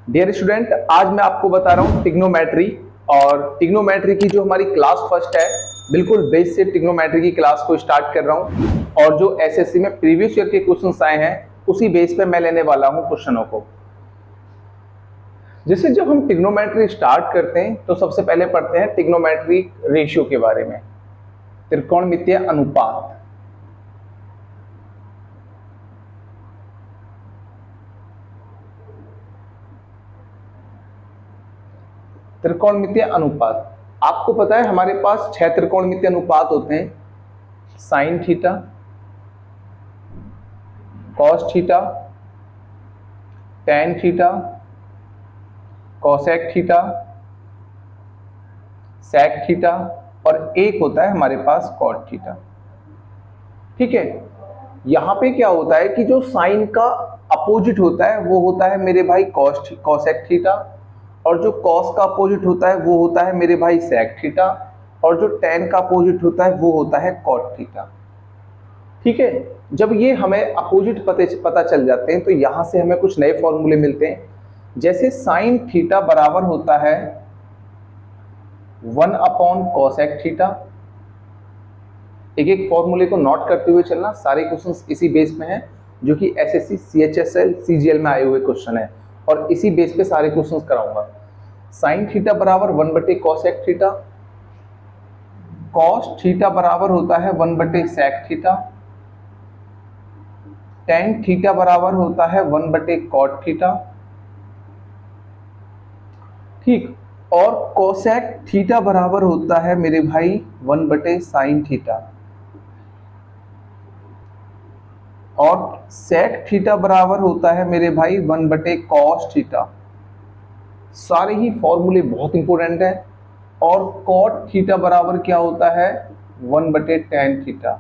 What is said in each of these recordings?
Dear student, आज मैं आपको बता रहा हूँ ट्रिग्नोमेट्री। और ट्रिग्नोमेट्री की जो हमारी क्लास फर्स्ट है, बिल्कुल बेस से ट्रिग्नोमेट्री की क्लास को स्टार्ट कर रहा हूँ। और जो एसएससी में प्रीवियस ईयर के क्वेश्चंस आए हैं उसी बेस पे मैं लेने वाला हूँ क्वेश्चनों को। जैसे जब हम ट्रिग्नोमेट्री स्टार्ट करते हैं तो सबसे पहले पढ़ते हैं ट्रिग्नोमेट्री रेशियो के बारे में, त्रिकोणमितीय अनुपात। त्रिकोणमितीय अनुपात, आपको पता है हमारे पास 6 त्रिकोणमितीय अनुपात होते हैं। Sine theta, cos theta, tan theta, cosec theta, sec theta और एक होता है हमारे पास कॉट थीटा। ठीक है, यहां पे क्या होता है कि जो साइन का अपोजिट होता है वो होता है मेरे भाई कॉसेक थीटा, और जो कॉस का अपोजिट होता है वो होता है मेरे भाई सेक थीटा, और जो टेन का अपोजिट होता है वो होता है कॉट थीटा। ठीक है, जब ये हमें अपोजिट पता चल जाते हैं तो यहां से हमें कुछ नए फॉर्मूले मिलते हैं। जैसे साइन थीटा बराबर होता है 1 अपॉन कॉसेक थीटा। एक एक फॉर्मूले को नोट करते हुए चलना, सारे क्वेश्चंस इसी बेस में हैं, जो कि एसएससी, सीएचएसएल, सीजीएल में आए हुए क्वेश्चन है और इसी बेस पे सारे क्वेश्चंस कराऊंगा। साइन थीटा बराबर 1 बटे कॉसेक थीटा, कॉस थीटा बराबर होता है 1 बटे सेक थीटा, टेन थीटा बराबर होता है 1 बटे कॉट थीटा। ठीक, और कोसेक थीटा बराबर होता है मेरे भाई 1 बटे साइन थीटा, और सेक थीटा बराबर होता है मेरे भाई 1 बटे कॉस थीटा। सारे ही फॉर्मूले बहुत इंपॉर्टेंट है। और कॉट थीटा बराबर क्या होता है 1 बटे टेन थीटा।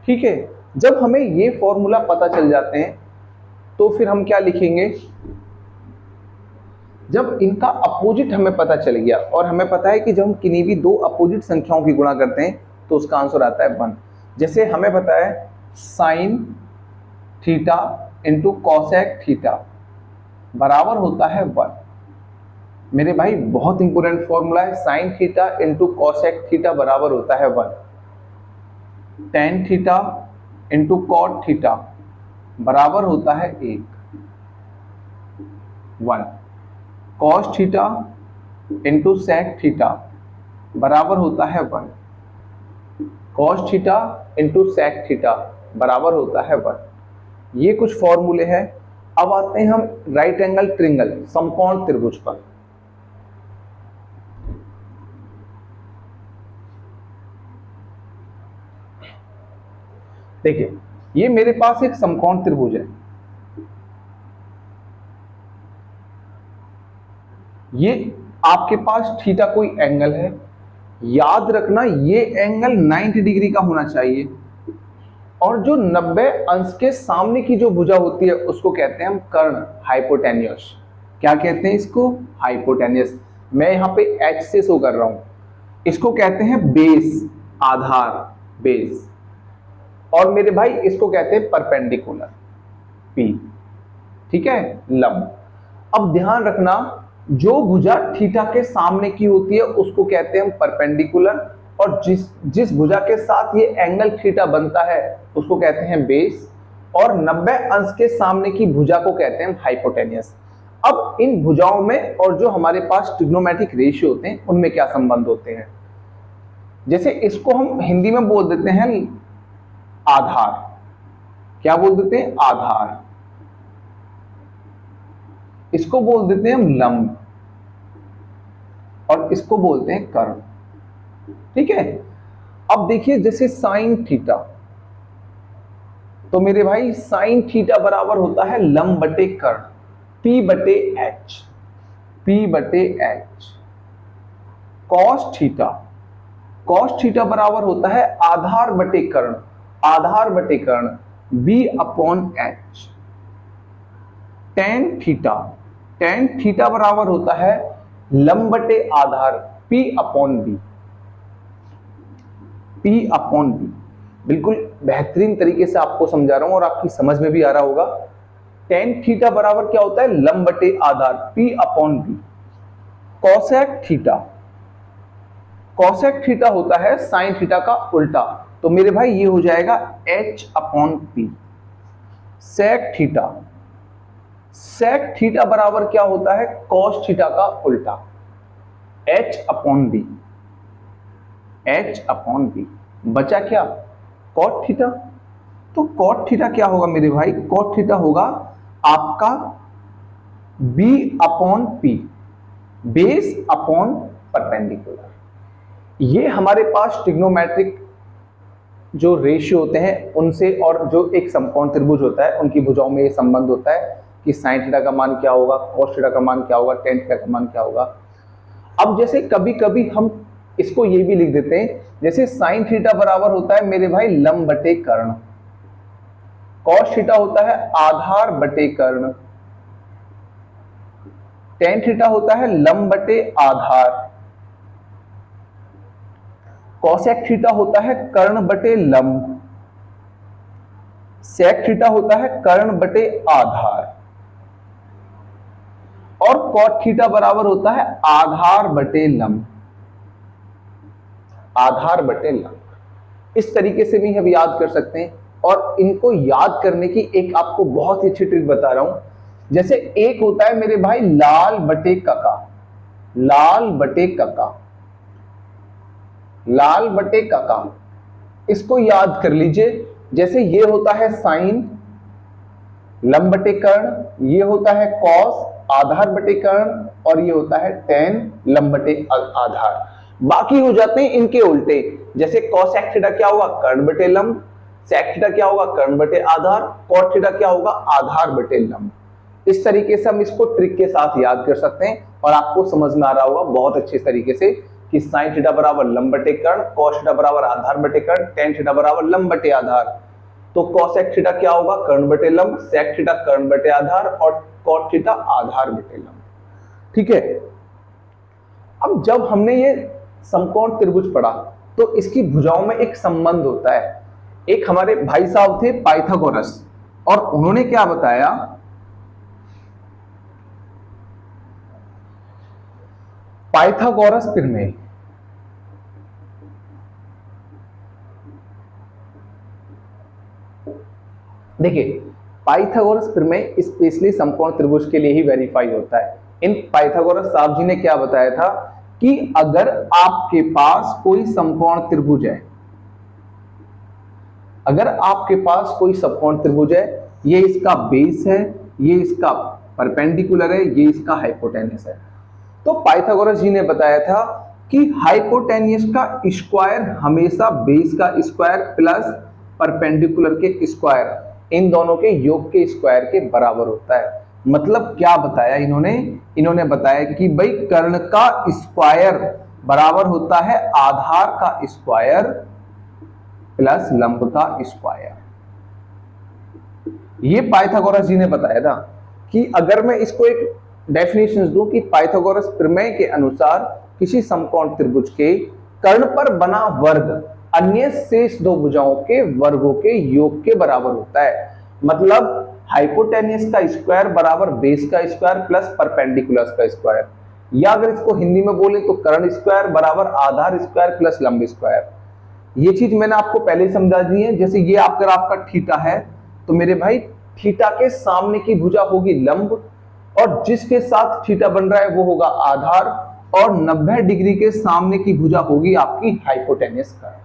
ठीक है, जब हमें ये फॉर्मूला पता चल जाते हैं तो फिर हम क्या लिखेंगे, जब इनका अपोजिट हमें पता चल गया और हमें पता है कि जब हम किन्हीं भी दो अपोजिट संख्याओं की गुणा करते हैं तो उसका आंसर आता है 1। जैसे हमें पता है sine theta into cosec theta बराबर होता है 1। मेरे भाई बहुत इंपॉर्टेंट फॉर्मूला है, sine theta into cosec theta बराबर होता है 1। Tan theta into cot theta बराबर होता है 1। Cos theta into sec theta बराबर होता है 1। Cos theta into sec theta बराबर होता है 1। ये कुछ फॉर्मूले हैं। अब आते हैं हम राइट एंगल ट्रिंगल, समकोण त्रिभुज पर। देखिए, ये मेरे पास एक समकोण त्रिभुज है। ये आपके पास थीटा कोई एंगल है, याद रखना ये एंगल 90 डिग्री का होना चाहिए। और जो 90 अंश के सामने की जो भुजा होती है उसको कहते हैं हम कर्ण, हाइपोटेन्यूस। क्या कहते हैं इसको? हाइपोटेन्यूस। मैं यहाँ पे एच से शो कर रहा हूं। इसको कहते हैं बेस, आधार, बेस। और मेरे भाई इसको कहते हैं परपेंडिकुलर, पी। ठीक है, लंब। अब ध्यान रखना, जो भुजा थीटा के सामने की होती है उसको कहते हैं हम परपेंडिकुलर, और जिस भुजा के साथ ये एंगल थीटा बनता है उसको कहते हैं बेस, और 90 अंश के सामने की भुजा को कहते हैं हाइपोटेन्यूस। अब इन भुजाओं में और जो हमारे पास ट्रिग्नोमेट्रिक रेशियो होते हैं उनमें क्या संबंध होते हैं। जैसे इसको हम हिंदी में बोल देते हैं आधार। क्या बोल देते हैं? आधार। इसको बोल देते हैं हम लंब, और इसको बोलते हैं कर्ण। ठीक है, अब देखिए जैसे साइन थीटा, तो मेरे भाई साइन थीटा बराबर होता है लंब बटे कर्ण, पी बटे एच, पी बटे H. Cos theta, cos theta बराबर होता है आधार बटे कर्ण, आधार बटे कर्ण, B upon H. Tan theta, tan theta बराबर होता है लंब बटे आधार, P upon B, P upon B. बिल्कुल बेहतरीन तरीके से आपको समझा रहा हूं और आपकी समझ में भी आ रहा होगा। टेन थीटा बराबर क्या होता है, लंब बटे आधार, P upon B. Cosec theta, cosec theta होता है साइन थीटा का उल्टा, तो मेरे भाई ये हो जाएगा H upon P. Sec theta, sec theta बराबर क्या होता है, कॉस थीटा का उल्टा, H upon B, H upon B. बचा क्या, कॉट थीटा। तो कॉट थीटा क्या होगा मेरे भाई, कॉट थीटा होगा आपका B upon P, base upon perpendicular. ये हमारे पास ट्रिग्नोमेट्रिक जो रेशियो होते हैं उनसे, और जो एक समकोण त्रिभुज होता है उनकी भुजाओं में ये संबंध होता है कि साइन थीटा का मान क्या होगा, कॉस थीटा का मान क्या होगा, टेन थीटा का मान क्या होगा। अब जैसे कभी कभी हम इसको ये भी लिख देते हैं, जैसे साइन थीटा बराबर होता है मेरे भाई लंब बटे कर्ण, कॉस थीटा होता है आधार बटे कर्ण, टेन थीटा होता है लंब बटे आधार, कॉसेक थीटा होता है कर्ण बटे लंब, सेक थीटा होता है कर्ण बटे आधार, और कॉट थीटा बराबर होता है आधार बटे लंब, आधार बटे लंब। इस तरीके से भी हम याद कर सकते हैं। और इनको याद करने की एक आपको बहुत ही अच्छी ट्रिक बता रहा हूं। जैसे एक होता है मेरे भाई लाल बटे कका, लाल बटे कका, लाल बटे कका, इसको याद कर लीजिए। जैसे ये होता है साइन लंब बटे कर्ण, ये होता है कॉस आधार बटे कर्ण, और ये होता है टेन लंब बटे आधार। बाकी हो जाते हैं इनके उल्टे। जैसे कॉसेक थीटा क्या होगा, कर्ण बटे लंब, सेक थीटा क्या होगा, कर्ण बटे आधार, कॉट थीटा क्या होगा, आधार बटे लंब। इस तरीके से हम इसको ट्रिक के साथ याद कर सकते हैं, और आपको समझ में आ रहा होगा बहुत अच्छे तरीके से कि साइन थीटा बराबर लंब बटे कर्ण, कॉस थीटा बराबर आधार बटे कर्ण, टेन थीटा बराबर लंब बटे आधार। तो कॉसेक थीटा क्या होगा, कर्ण बटे लंब, सेक थीटा कर्ण बटे आधार, और कॉट थीटा आधार बटे लंब। ठीक है। अब जब हमने ये समकोण त्रिभुज पढ़ा तो इसकी भुजाओं में एक संबंध होता है। एक हमारे भाई साहब थे पाइथागोरस, और उन्होंने क्या बताया, पाइथागोरस प्रमेय, देखिए पाइथागोरस प्रमेय स्पेशली समकोण त्रिभुज के लिए ही वेरीफाई होता है। इन पाइथागोरस साहब जी ने क्या बताया था कि अगर आपके पास कोई समकोण त्रिभुज है, अगर आपके पास कोई समकोण त्रिभुज है, ये इसका बेस है, ये इसका परपेंडिकुलर है, ये इसका हाइपोटेन्यूस है, तो पाइथागोरस जी ने बताया था कि हाइपोटेन्यूस का स्क्वायर हमेशा बेस का स्क्वायर प्लस परपेंडिकुलर के स्क्वायर, इन दोनों के योग के स्क्वायर के बराबर होता है। मतलब क्या बताया इन्होंने, इन्होंने बताया कि भाई कर्ण का स्क्वायर बराबर होता है आधार का स्क्वायर प्लस लंब का स्क्वायर। ये पाइथागोरस जी ने बताया था कि अगर मैं इसको एक डेफिनेशन दूं कि पाइथागोरस प्रमेय के अनुसार किसी समकोण त्रिभुज के कर्ण पर बना वर्ग अन्य शेष दो भुजाओं के वर्गों के योग के बराबर होता है। मतलब हाइपोटेन्यूस का स्क्वायर बराबर बेस का स्क्वायर प्लस परपेंडिकुलर का स्क्वायर, या अगर इसको हिंदी में बोले तो कर्ण स्क्वायर बराबर आधार स्क्वायर प्लस लंब स्क्वायर। ये चीज मैंने आपको पहले ही समझा दी है। जैसे ये अगर आपका थीटा है तो मेरे भाई थीटा के सामने की भुजा होगी लंब, और जिसके साथ थीटा बन रहा है वो होगा आधार, और 90 डिग्री के सामने की भुजा होगी आपकी हाइपोटेन्यूस कर्ण।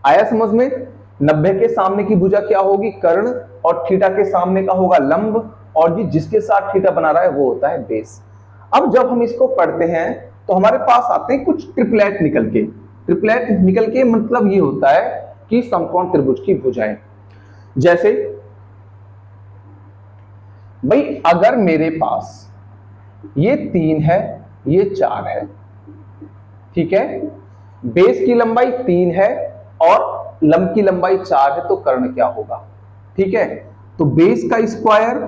आया समझ में? 90 के सामने की भुजा क्या होगी, कर्ण, और थीटा के सामने का होगा लंब, और जिसके साथ थीटा बना रहा है वो होता है बेस। अब जब हम इसको पढ़ते हैं तो हमारे पास आते हैं कुछ ट्रिपलेट निकल के। ट्रिपलेट निकल के मतलब ये होता है कि समकोण त्रिभुज की भुजाएं। जैसे भाई अगर मेरे पास ये 3 है, ये 4 है, ठीक है, बेस की लंबाई 3 है और लंब की लंबाई 4 है, तो कर्ण क्या होगा? ठीक है, तो बेस का स्क्वायर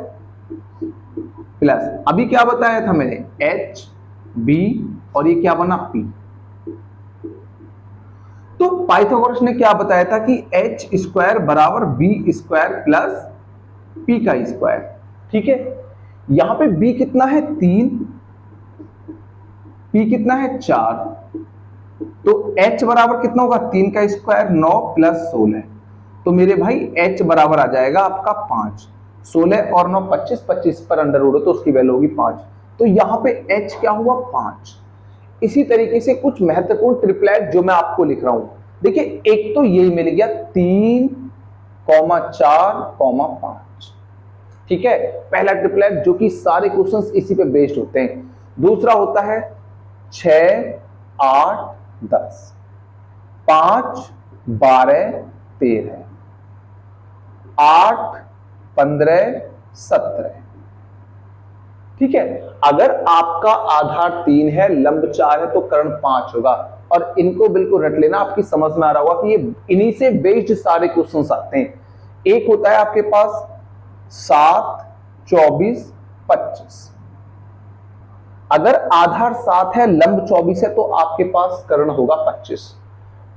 प्लस अभी क्या बताया था मैंने, एच बी, और ये क्या बना, पी। तो पाइथागोरस ने क्या बताया था कि एच स्क्वायर बराबर बी स्क्वायर प्लस p का स्क्वायर। ठीक है, यहां पे b कितना है 3, p कितना है 4, तो h बराबर कितना होगा 3 का स्क्वायर 9 प्लस 16, तो मेरे भाई h बराबर आ जाएगा आपका 5। 16 और 9 25, 25 पर अंडर रूट हो तो उसकी वैल्यू होगी 5, तो यहाँ पे h क्या हुआ 5। इसी तरीके से कुछ महत्वपूर्ण ट्रिपलेट जो मैं आपको लिख रहा हूं, देखिए एक तो यही मिल गया 3, 4, 5। ठीक है, पहला ट्रिपलेट जो कि सारे क्वेश्चंस इसी पे बेस्ड होते हैं। दूसरा होता है 6, 8, 10, 5, 12, 13, 8, 15, 17। ठीक है, अगर आपका आधार 3 है, लंब 4 है, तो कर्ण 5 होगा। और इनको बिल्कुल रट लेना, आपकी समझ में आ रहा होगा कि ये इन्हीं से बेस्ड सारे क्वेश्चंस आते हैं। एक होता है आपके पास 7, 24, 25। अगर आधार 7 है, लंब 24 है, तो आपके पास कर्ण होगा 25।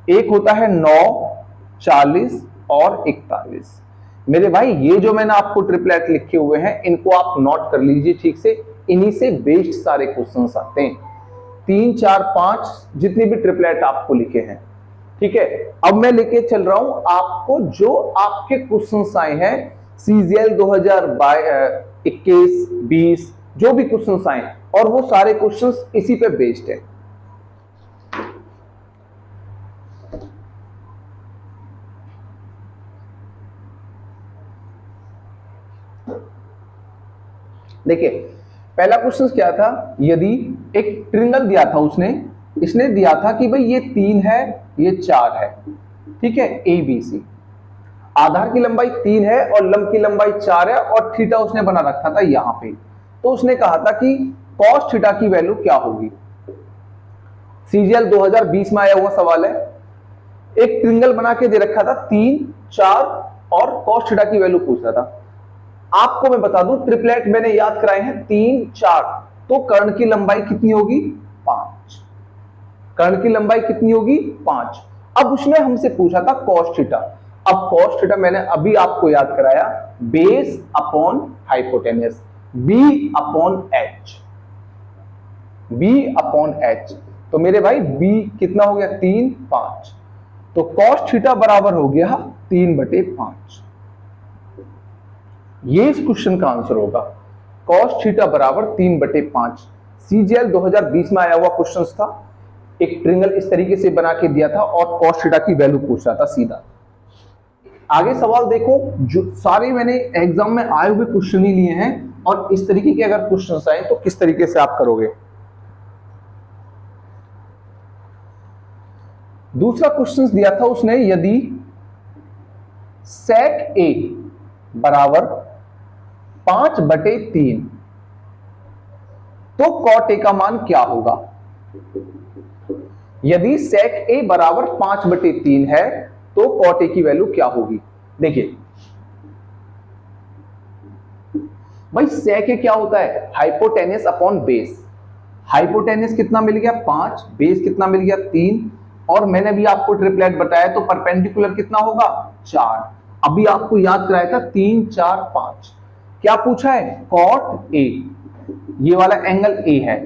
एक होता है 9, 40 और 41। मेरे भाई ये जो मैंने आपको ट्रिपलेट लिखे हुए हैं, इनको आप नोट कर लीजिए ठीक से, इन्हीं से बेस्ड सारे क्वेश्चंस आते हैं। 3, 4, 5 जितने भी ट्रिपलेट आपको लिखे हैं। ठीक है, अब मैं लेके चल रहा हूं आपको जो आपके क्वेश्चंस आए हैं सीजीएल 2021, 20 जो भी क्वेश्चंस आए, और वो सारे क्वेश्चंस इसी पे बेस्ड है। देखिए पहला क्वेश्चन क्या था, यदि एक ट्रिंगल दिया था इसने दिया था कि भाई ये 3 है, ये 4 है। ठीक है, ए बी सी, आधार की लंबाई 3 है और लंब की लंबाई 4 है, और थीटा उसने बना रखा था यहां पे। तो उसने कहा था कि कॉस थीटा की वैल्यू क्या होगी। सीजीएल 2020 में आया हुआ सवाल है, एक ट्रिंगल बना के दे रखा था 3, 4 और कॉस थीटा की वैल्यू पूछ रहा था। आपको मैं बता दूं ट्रिपलेट मैंने याद कराए हैं 3, 4, तो कर्ण की लंबाई कितनी होगी 5। कर्ण की लंबाई कितनी होगी 5। अब उसने हमसे पूछा था कॉस थीटा। अब कॉस थीटा मैंने अभी आपको याद कराया, base upon hypotenuse, B upon H, B upon H. तो मेरे भाई बी कितना हो गया 3, 5, तो कॉस थीटा बराबर हो गया 3/5। ये इस क्वेश्चन का आंसर होगा, कॉस थीटा बराबर 3/5। सीजीएल 2020 में आया हुआ क्वेश्चन था, एक ट्रिंगल इस तरीके से बना के दिया था और कॉस थीटा की वैल्यू पूछ रहा था सीधा। आगे सवाल देखो, जो सारे मैंने एग्जाम में आए हुए क्वेश्चन ही लिए हैं, और इस तरीके के अगर क्वेश्चन आए तो किस तरीके से आप करोगे। दूसरा क्वेश्चन दिया था उसने, यदि सेक ए बराबर 5/3, तो कॉट ए का मान क्या होगा। यदि सेक ए बराबर 5/3 है तो कॉट ए की वैल्यू क्या होगी। देखिए भाई सेक ए क्या होता है, हाइपोटेनस अपॉन बेस। हाइपोटेनस कितना मिल गया 5, बेस कितना मिल गया 3, और मैंने भी आपको ट्रिपलेट बताया तो परपेंडिकुलर कितना होगा 4। अभी आपको याद कराया था 3, 4, 5। क्या पूछा है कॉट ए, ये वाला एंगल ए है।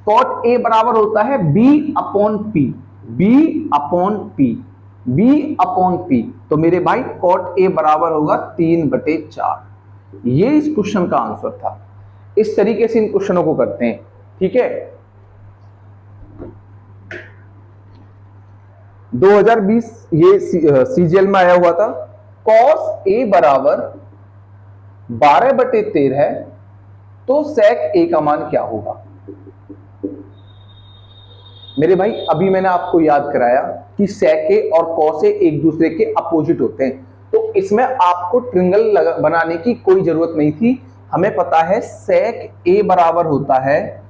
कॉट ए बराबर होता है B upon P, B upon P, B upon P. तो मेरे भाई कॉट ए बराबर होगा 3/4। ये इस क्वेश्चन का आंसर था। इस तरीके से इन क्वेश्चनों को करते हैं। ठीक है, 2020 ये सीजीएल में आया हुआ था, कॉस ए बराबर 12/13 है, तो सेक ए का मान क्या होगा। मेरे भाई अभी मैंने आपको याद कराया कि सेक ए और कॉस ए एक दूसरे के अपोजिट होते हैं, तो इसमें आपको ट्रिंगल बनाने की कोई जरूरत नहीं थी। हमें पता है सेक ए बराबर होता है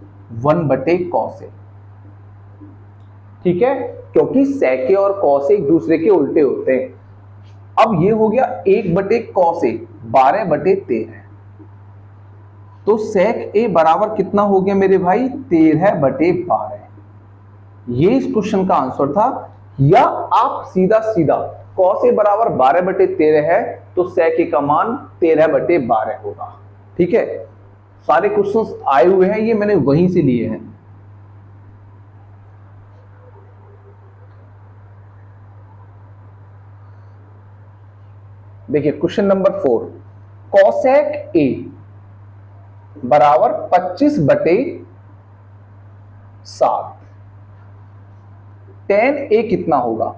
1/cos ए। ठीक है, क्योंकि सेक ए और कॉस ए एक दूसरे के उल्टे होते हैं। अब ये हो गया 1/cos ए 12/13, तो सेक ए बराबर कितना हो गया मेरे भाई 13/12। ये इस क्वेश्चन का आंसर था। या आप सीधा सीधा cos ए बराबर 12/13 है तो sec a का मान 13/12 होगा। ठीक है, सारे क्वेश्चंस आए हुए हैं, ये मैंने वहीं से लिए हैं। देखिए क्वेश्चन नंबर 4, cosec a बराबर 25/7, tan a कितना होगा?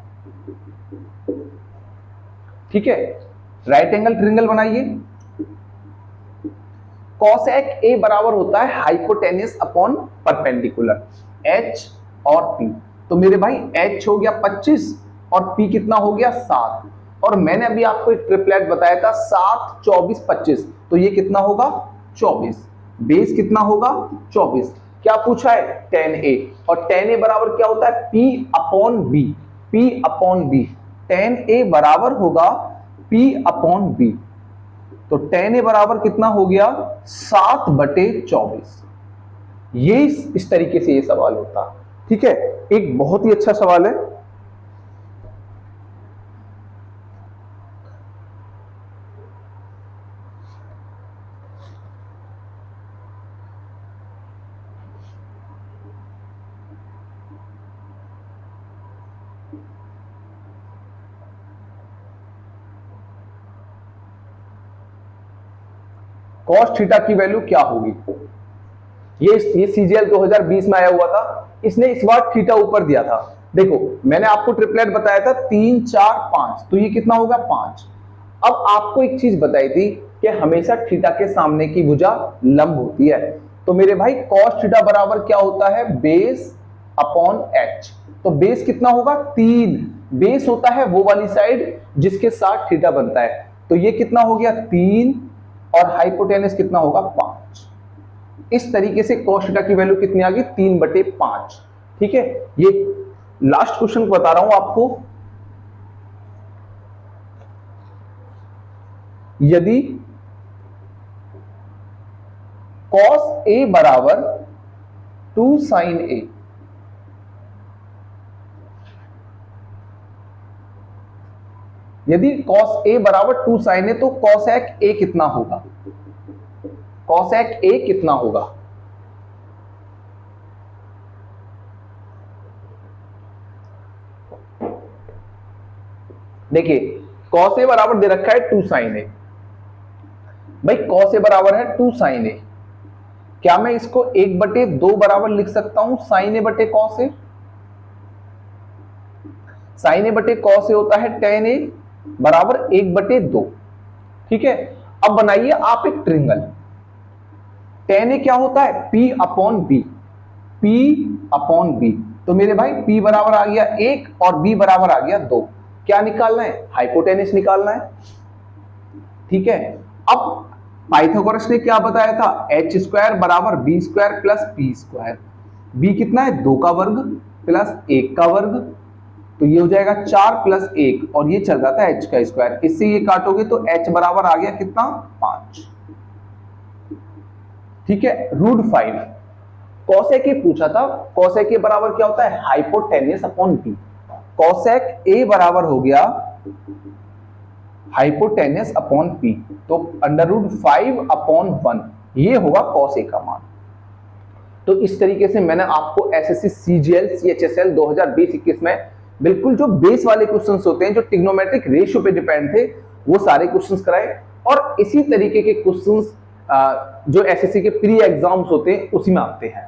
ठीक है, राइट एंगल ट्रायंगल बनाइए। cosec a बराबर होता है हाइपोटेन्यूस अपॉन परपेंडिकुलर, h और p। तो मेरे भाई h हो गया 25 और p कितना हो गया 7, और मैंने अभी आपको एक ट्रिपलेट बताया था 7, 24, 25, तो ये कितना होगा 24, बेस कितना होगा 24। क्या पूछा है? tan a, और tan a बराबर क्या होता है? p upon b, p upon b। tan a बराबर होगा p अपॉन b, तो tan a बराबर कितना हो गया 7/24। ये इस तरीके से ये सवाल होता है। ठीक है, एक बहुत ही अच्छा सवाल है। cos थीटा की वैल्यू क्या होगी? ये सीजीएल 2020 में आया हुआ था, इसने इस बार थीटा ऊपर दिया था। देखो मैंने आपको ट्रिपलेट बताया था 3, 4, 5, तो ये कितना होगा 5। अब आपको एक चीज बताई थी कि हमेशा थीटा के सामने की भुजा लंब होती है, तो मेरे भाई cos थीटा बराबर क्या होता है? Base upon H. तो बेस कितना होगा 3, बेस होता है वो वाली साइड जिसके साथ थीटा बनता है, तो ये कितना हो गया 3, और हाइपोटेनस कितना होगा 5। इस तरीके से cos थीटा की वैल्यू कितनी आ गई 3/5। ठीक है, ये लास्ट क्वेश्चन बता रहा हूं आपको। यदि cos a बराबर 2 sin a, यदि cos a बराबर 2 sin a, तो cosec a कितना होगा? cosec a कितना होगा? देखिए cos a बराबर दे रखा है 2 sin a। भाई cos a बराबर है 2 sin a, क्या मैं इसको 1/2 बराबर लिख सकता हूं sin a बटे cos a? sin a बटे cos a होता है tan a बराबर 1/2। ठीक है, अब बनाइए आप एक ट्रायंगल। tan a क्या होता है? p upon b, p upon b। तो मेरे भाई p बराबर आ गया 1 और b बराबर आ गया 2। क्या निकालना है? हाइपोटेनस निकालना है। ठीक है, अब पाइथागोरस ने क्या बताया था? h स्क्वायर बराबर b square plus p square. b कितना है? 2 का वर्ग प्लस 1 का वर्ग, तो ये हो जाएगा 4 प्लस 1, और ये चल रहा था h का स्क्वायर, इससे ये काटोगे तो h बराबर आ गया कितना 5। ठीक है, √5। cosec a पूछा था, cosec a बराबर क्या होता है? Hypotenuse upon b। cosec a बराबर हो गया हाइपोटेनस अपॉन p, तो √5 अपॉन 1, ये होगा cos a का मान। तो इस तरीके से मैंने आपको एसएससी सीजीएल सीएचएसएल 2020-21 में बिल्कुल जो बेस वाले क्वेश्चंस होते हैं, जो ट्रिग्नोमेट्रिक रेशियो पे डिपेंड थे, वो सारे क्वेश्चंस कराए, और इसी तरीके के क्वेश्चंस जो एसएससी के प्री एग्जाम्स होते हैं उसी में आते हैं।